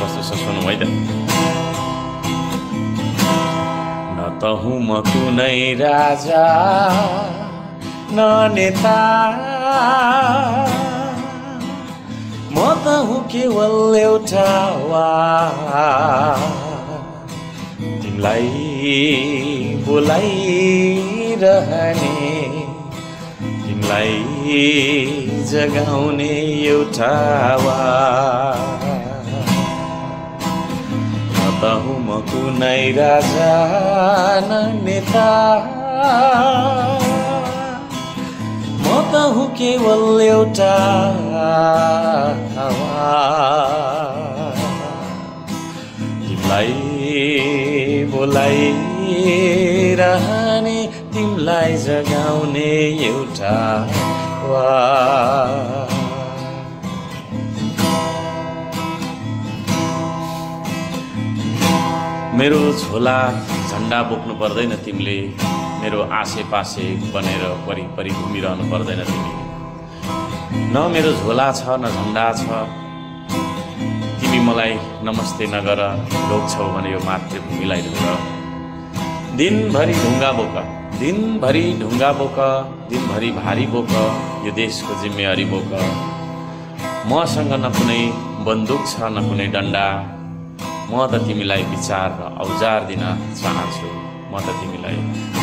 कस्तो छ सुनौँ है त। न त हुँ म कुनै राजा न नेता, म त हुँ केवल एउटा तिमलाई बोलाइरहने, तिमलाई जगाउने एउटा न त हुँ म कुनै राजा न नेता, म त हुँ केवल एउटा तिमलाई बोलाइरहने, तिमलाई जगाउने एउटा मेरो झोला झन्डा बोक्नु पर्दैन तिमीले, मेरो आसेपासे बनेर वरिपरि घुमिरहनु पर्दैन तिमी। न मेरो झोला छ न झन्डा छ, तिमी मलाई नमस्ते नगर, ढोग्छौ भने यो मातृभूमिलाई ढोग। दिनभरि ढुङ्गा बोक, दिनभरि ढुङ्गा बोक, दिनभरि भारी बोक, यो देशको जिम्मेवारी बोक। मसँग न कुनै बन्दुक छ न कुनै डन्डा, म त तिमीलाई विचार र औजार दिन चाहन्छु, म त तिमीलाई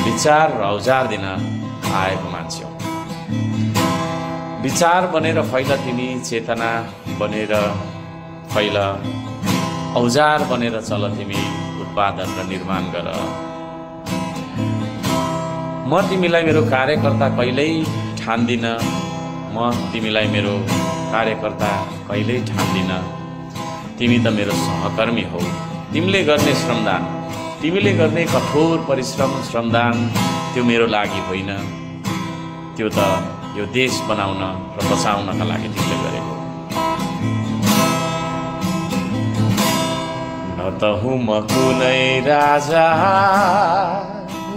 विचार र औजार दिन आएको मान्छे हो। विचार बनेर फैल तिमी, चेतना बनेर फैल, औजार बनेर चल तिमी, उत्पादन र निर्माण गर। म तिमीलाई मेरो कार्यकर्ता कहिल्यै ठान्दिन, म तिमीलाई मेरो कार्यकर्ता कहिल्यै ठान्दिन। तिमी त मेरो सहकर्मी हौ। तिमीले गर्ने श्रमदान, तिमीले गर्ने कठोर परिश्रम श्रमदान, त्यो मेरो लागि होइन, त्यो त यो देश बनाउन र बचाउनका लागि तिमीले गरेको। न त हुँ म कुनै राजा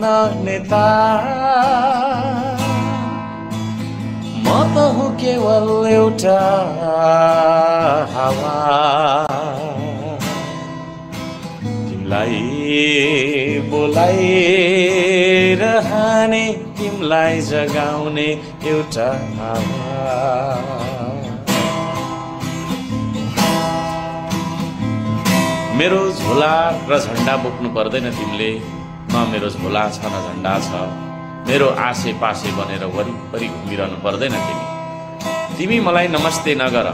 न नेता, म त हुँ केवल एउटा तिमलाई बोलाइरहने, तिमलाई जगाउने एउटा मेरो झोला र झन्डा बोक्नु पर्दैन तिमीले, न मेरो झोला छ न झन्डा छ, मेरो आसेपासे बनेर वरिपरि घुमिरहनु पर्दैन तिमी। तिमी मलाई नमस्ते नगर,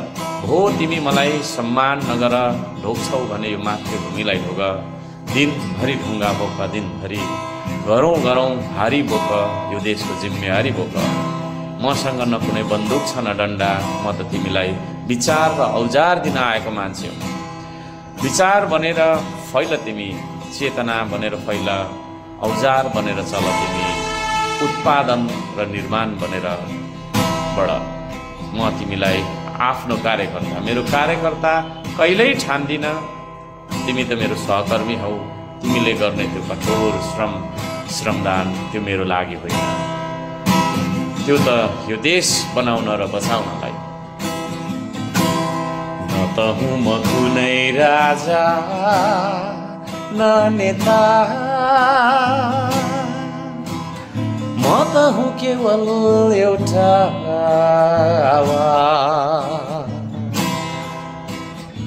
हो तिमी मलाई सम्मान नगर, ढोग्छौ भने यो मातृभूमिलाई ढोग। दिनभरि ढुङ्गा बोक, दिनभरि गरौँ भारी बोक, यो देशको जिम्मेवारी बोक। मसँग न कुनै बन्दुक छ न डन्डा, म त तिमीलाई विचार र औजार दिन आएको मान्छे हो। विचार बनेर फैल तिमी, चेतना बनेर फैल, औजार बनेर चल तिमी, उत्पादन र निर्माण बनेर बढ। म तिमीलाई आफ्नो कार्यकर्ता, मेरो कार्यकर्ता कहिल्यै ठान्दिन, तिमी त मेरो सहकर्मी हौ। तिमीले गर्ने त्यो कठोर श्रमदान, त्यो मेरो लागि होइन, त्यो त यो देश बनाउन र बचाउनलाई। न त हुँ म कुनै राजा न नेता, म त हुँ केवल एउटा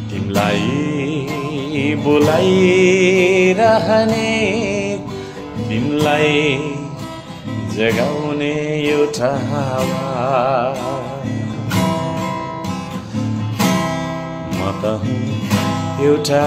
तिमलाई बोलाइरहने, तिमलाई जगाउने एउटा म त हुँ एउटा